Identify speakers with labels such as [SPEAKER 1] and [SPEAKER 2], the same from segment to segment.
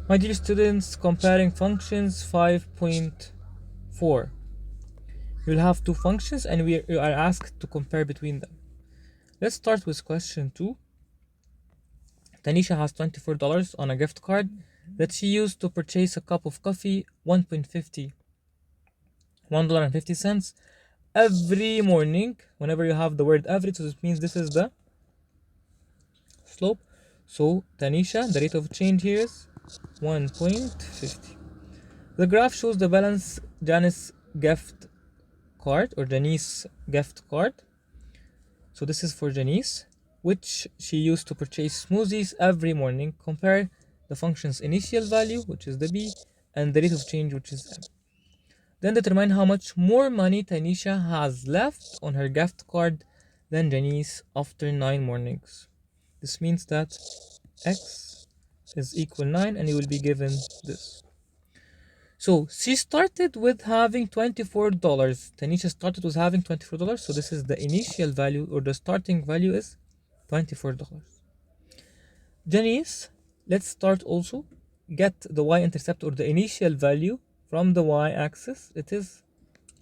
[SPEAKER 1] My dear students, comparing functions 5.4. You'll have two functions and you are asked to compare between them. Let's start with question 2. Tanisha has $24 on a gift card that she used to purchase a cup of coffee, $1.50 every morning. Whenever you have the word every, so this means this is the slope. So Tanisha, the rate of change here is 1.50. The graph shows the balance Janice gift card or Janice gift card. So this is for Janice, which she used to purchase smoothies every morning. Compare the function's initial value, which is the b, and the rate of change, which is m. Then determine how much more money Tanisha has left on her gift card than Janice after 9 mornings. This means that x is equal 9 and you will be given this. So she started with having $24. Tanisha started with having $24. So this is the initial value or the starting value is $24. Janice, let's start also. Get the y-intercept or the initial value from the y-axis. It is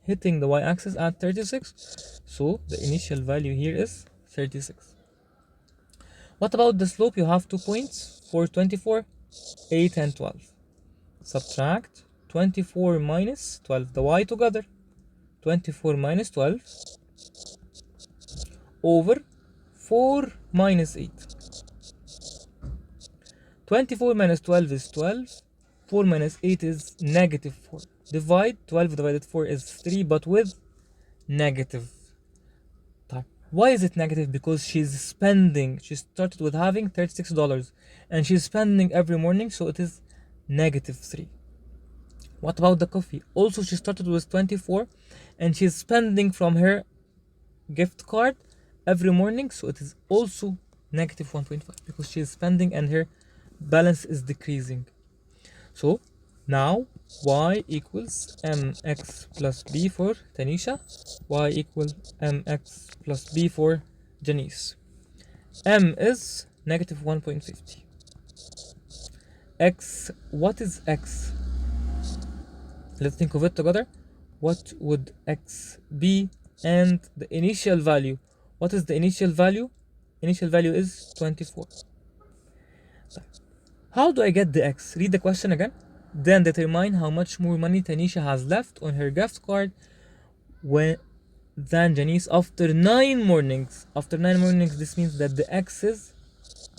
[SPEAKER 1] hitting the y-axis at 36. So the initial value here is 36. What about the slope? You have 2 points for 24, 8 and 12. Subtract 24 minus 12, the y together. 24 minus 12 over 4 minus 8. 24 minus 12 is 12. 4 minus 8 is negative 4. Divide 12 divided 4 is 3, but with negative. Why is it negative? Because she's spending. She started with having $36 and she's spending every morning, so it is negative 3. What about the coffee? Also, she started with 24 and she's spending from her gift card every morning, so it is also negative 1.5 because she is spending and her balance is decreasing. So now y equals mx plus b for Tanisha, y equals mx plus b for Janice. M is negative 1.50. X, what is x? Let's think of it together. What would x be? And the initial value. What is the initial value? Initial value is 24. How do I get the x? Read the question again. Then determine how much more money Tanisha has left on her gift card than Janice after 9 mornings. After 9 mornings, this means that the x is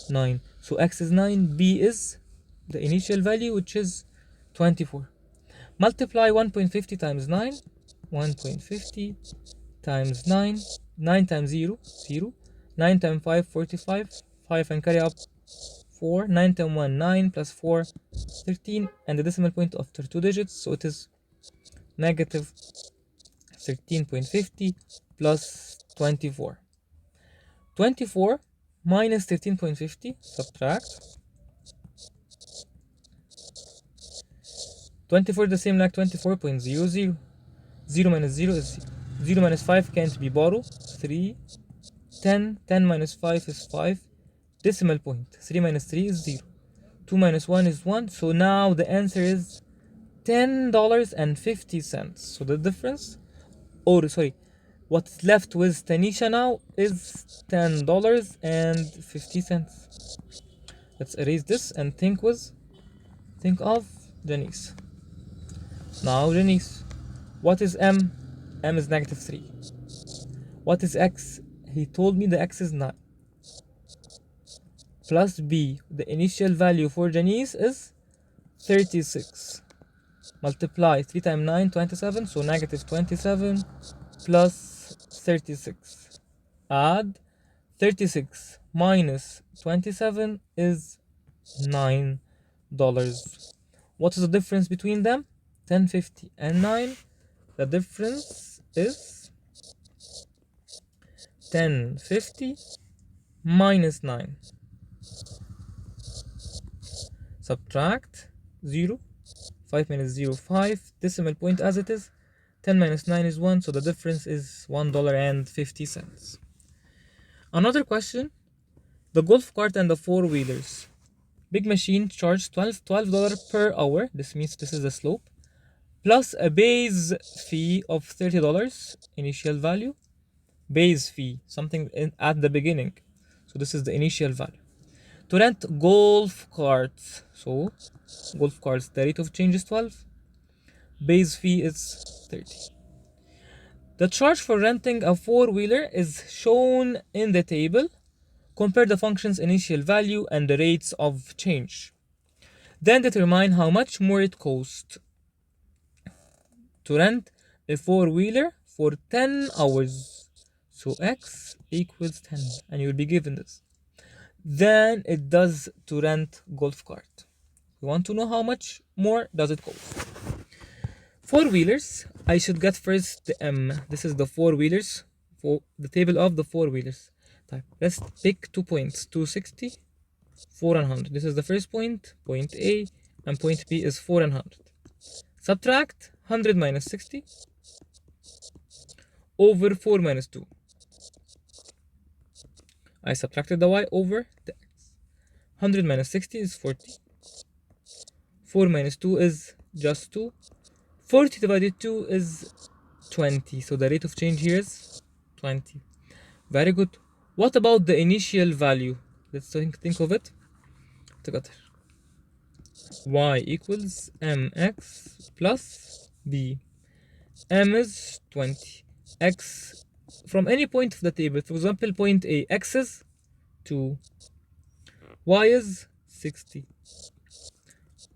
[SPEAKER 1] 9. So x is 9, b is the initial value, which is 24. Multiply 1.50 times 9. 1.50 times 9. 9 times 0, 0. 9 times 5, 45. 5 and carry up 4. 9 times 1, 9 plus 4, 13. And the decimal point after 2 digits, so it is negative 13.50 plus 24. 24 minus 13.50, subtract. 24 the same like 24.00. 0 minus 0 is 0. 0 minus 5 can't be borrowed. 3. 10. 10 minus 5 is 5. Decimal point. 3 minus 3 is 0. 2 minus 1 is 1. So now the answer is $10.50. So the difference, or sorry, what's left with Tanisha now is $10.50. Let's erase this and think of Janice. Now Janice, what is m? M is negative 3. What is x? He told me the x is 9. Plus b, the initial value for Janice is 36. Multiply 3 times 9, 27, so negative 27 plus 36. Add 36 minus 27 is $9. What is the difference between them? 10.50 and 9. The difference is 10.50 minus 9. Subtract 0. 5 minus 0, 5. Decimal point as it is. 10 minus 9 is 1, so the difference is $1.50. Another question. The golf cart and the four-wheelers. big machine charged $12 per hour. This means this is the slope, plus a base fee of $30 initial value. Base fee, something at the beginning. So this is the initial value. To rent golf carts. So golf carts, the rate of change is 12. Base fee is 30. The charge for renting a four-wheeler is shown in the table. Compare the function's initial value and the rates of change. Then determine how much more it costs to rent a four-wheeler for 10 hours. So x equals 10, and you'll be given this. Then it does to rent golf cart. We want to know how much more does it cost. Four-wheelers, I should get first the M. This is the four-wheelers, for the table of the four-wheelers. Let's pick 2 points, 260, 4 and 100. This is the first point, point A, and point B is 4 and 100. Subtract 100 minus 60 over 4 minus 2. I subtracted the y over the x. 100 minus 60 is 40. 4 minus 2 is just 2. 40 divided 2 is 20. So the rate of change here is 20. Very good. What about the initial value? Let's think of it together. Y equals mx plus b. M is 20. X from any point of the table, for example, point A, x is 2. Y is 60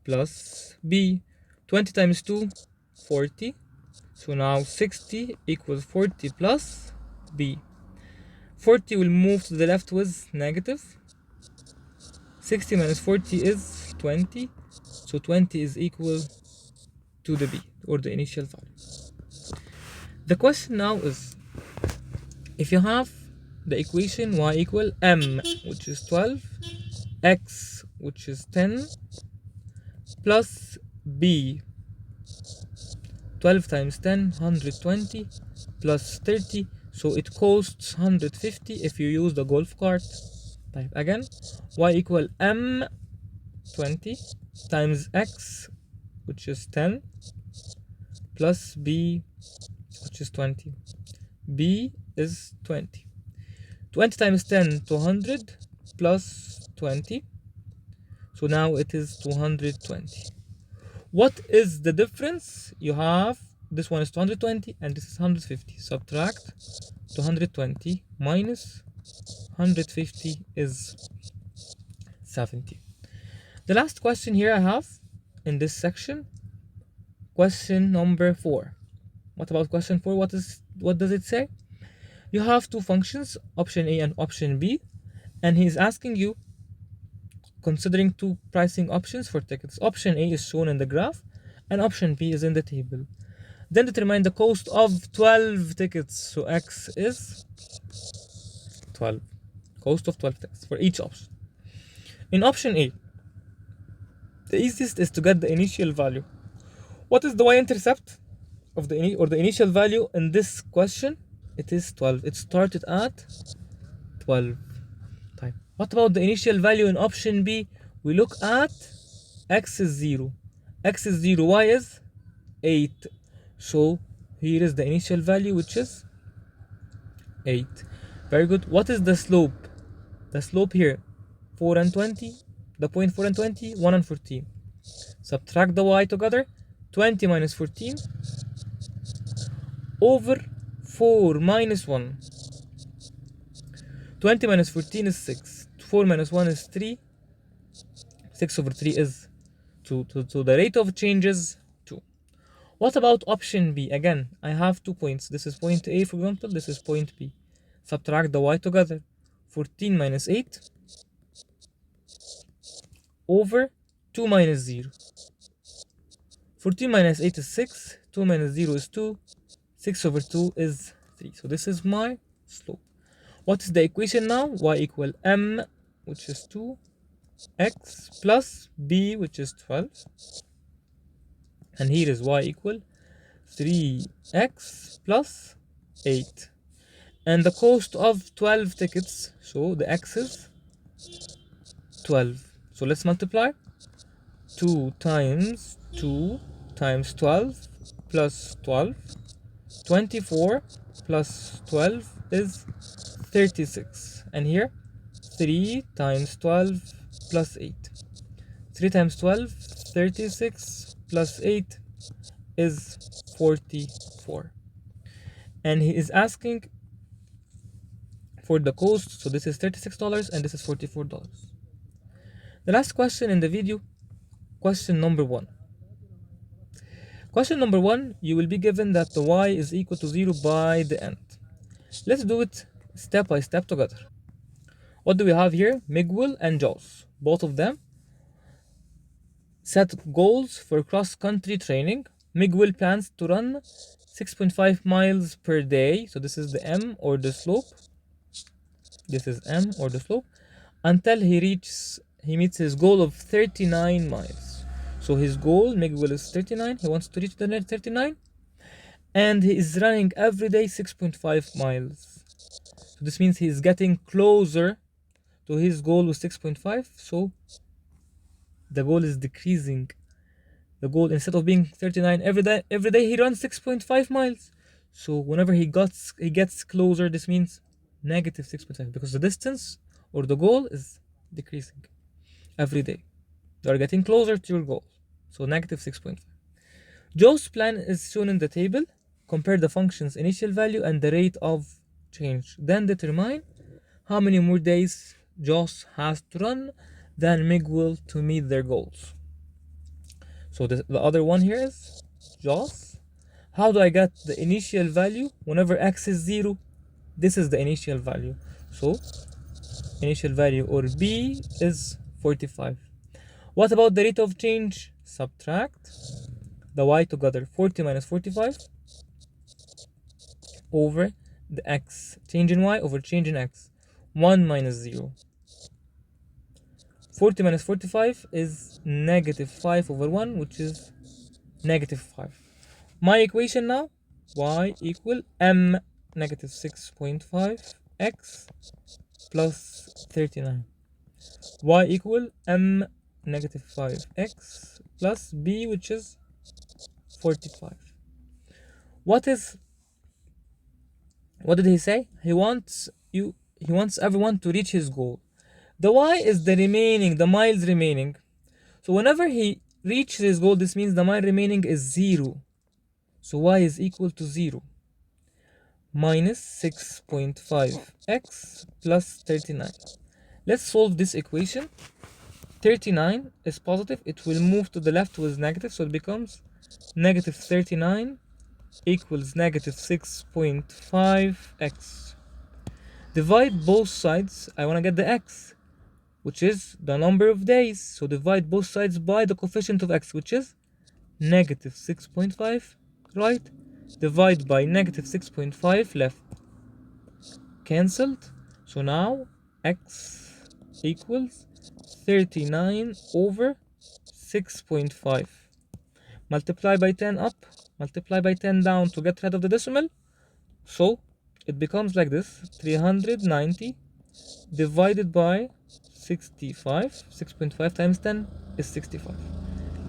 [SPEAKER 1] plus b. 20 times 2, 40. So now 60 equals 40 plus b. 40 will move to the left with negative. 60 minus 40 is 20. So 20 is equal to the b, or the initial value. The question now is, if you have the equation y equal m, which is 12, x, which is 10, plus b, 12 times 10, 120, plus 30, so it costs 150 if you use the golf cart. Type again, y equal m 20 times x, which is 10, plus b, which is 20. b is 20. 20 times 10, 200, plus 20. So now it is 220. What is the difference? You have this one is 220 and this is 150. Subtract 220 minus 150 is 70. The last question here I have in this section, question number 4. What about question 4? What does it say? You have two functions, option A and option B, and he's asking you, considering two pricing options for tickets. Option A is shown in the graph and option B is in the table. Then determine the cost of 12 tickets. So x is 12. Cost of 12 tickets for each option. In option A, the easiest is to get the initial value. What is the y-intercept of the initial value in this question? It is 12. It started at 12. What about the initial value in option B? We look at x is 0. X is 0, y is 8. So here is the initial value, which is 8. Very good. What is the slope? The slope here, 4 and 20. The point 4 and 20, 1 and 14. Subtract the y together. 20 minus 14 over 4 minus 1. 20 minus 14 is 6. 4 minus 1 is 3. 6 over 3 is 2. So the rate of change is 2. What about option B? Again, I have 2 points. This is point A, for example. This is point B. Subtract the y together. 14 minus 8 over 2 minus 0. 14 minus 8 is 6. 2 minus 0 is 2. 6 over 2 is 3. So this is my slope. What is the equation now? Y equal m, which is 2, x plus b, which is 12. And here is y equal 3x plus 8. And the cost of 12 tickets, so the x is 12. So let's multiply. 2 times 2 times 12 plus 12. 24 plus 12 is 36. And here 3 times 12 plus 8. 3 times 12, 36 plus 8 is 44. And he is asking for the cost, so this is $36 and this is $44. The last question in the video, question number 1. Question number 1, you will be given that the y is equal to 0 by the end. Let's do it step by step together. What do we have here? Miguel and Joss, both of them set goals for cross-country training. Miguel plans to run 6.5 miles per day, so this is the m or the slope. This is m or the slope, until he meets his goal of 39 miles. So his goal, Miguel, is 39. He wants to reach the net 39, and he is running every day 6.5 miles. So this means he is getting closer to his goal with 6.5. So the goal is decreasing. The goal, instead of being 39 every day he runs 6.5 miles. So whenever he gets closer, this means negative 6.5, because the distance or the goal is decreasing every day. You are getting closer to your goal. So negative 6.5. Joe's plan is shown in the table. Compare the function's initial value and the rate of change. Then determine how many more days Joss has to run than Miguel to meet their goals. So the other one here is Joss. How do I get the initial value? Whenever x is 0, this is the initial value. So initial value, or b, is 45. What about the rate of change? Subtract the y together. 40 minus 45 over the x. Change in y over change in x. 1 minus 0. 40 minus 45 is negative 5 over 1, which is negative 5. My equation now, y equal m negative 6.5 x plus 39. Y equal m negative 5x plus b, which is 45. What did he say? He wants everyone to reach his goal. The y is the miles remaining. So whenever he reaches his goal, this means the mile remaining is 0. So y is equal to 0 minus 6.5x plus 39. Let's solve this equation. 39 is positive. It will move to the left with negative, so it becomes negative 39 equals negative 6.5x. Divide both sides. I want to get the x, which is the number of days. So divide both sides by the coefficient of x, which is negative 6.5, right? Divide by negative 6.5 left. Cancelled. So now x equals 39 over 6.5. Multiply by 10 up, multiply by 10 down to get rid of the decimal. So it becomes like this: 390 divided by 65. 6.5 times 10 is 65.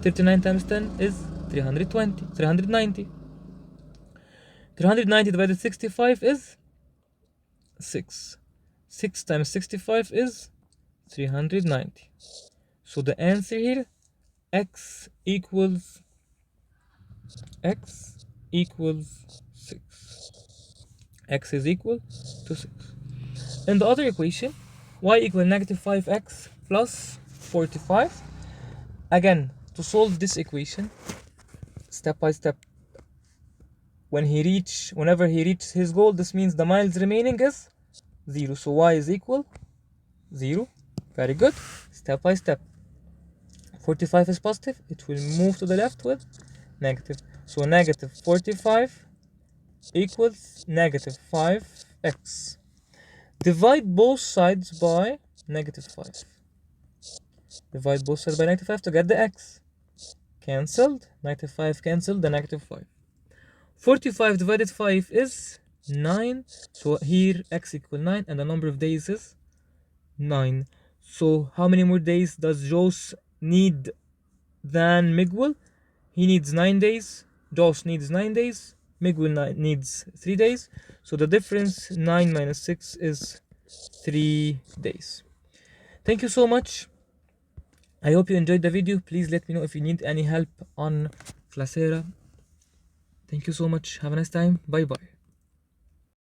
[SPEAKER 1] 39 times 10 is 390. 390 divided 65 is 6. 6 times 65 is 390. So the answer here, x equals 6. X is equal to 6. In the other equation, y equal negative 5x plus 45. Again, to solve this equation step by step, whenever he reaches his goal, this means the miles remaining is 0. So y is equal 0. Very good. Step by step. 45 is positive. It will move to the left with negative. So negative 45 equals negative 5x. Divide both sides by negative 5. Divide both sides by negative 5 to get the x. Cancelled. Negative 5 cancelled the negative 5. 45 divided 5 is 9. So here x equal 9 and the number of days is 9. So how many more days does Jos need than Miguel? He needs 9 days. Jos needs 9 days. Miguel needs 3 days. So the difference, 9 minus 6, is 3 days. Thank you so much. I hope you enjoyed the video. Please let me know if you need any help on Flacera. Thank you so much. Have a nice time. Bye bye.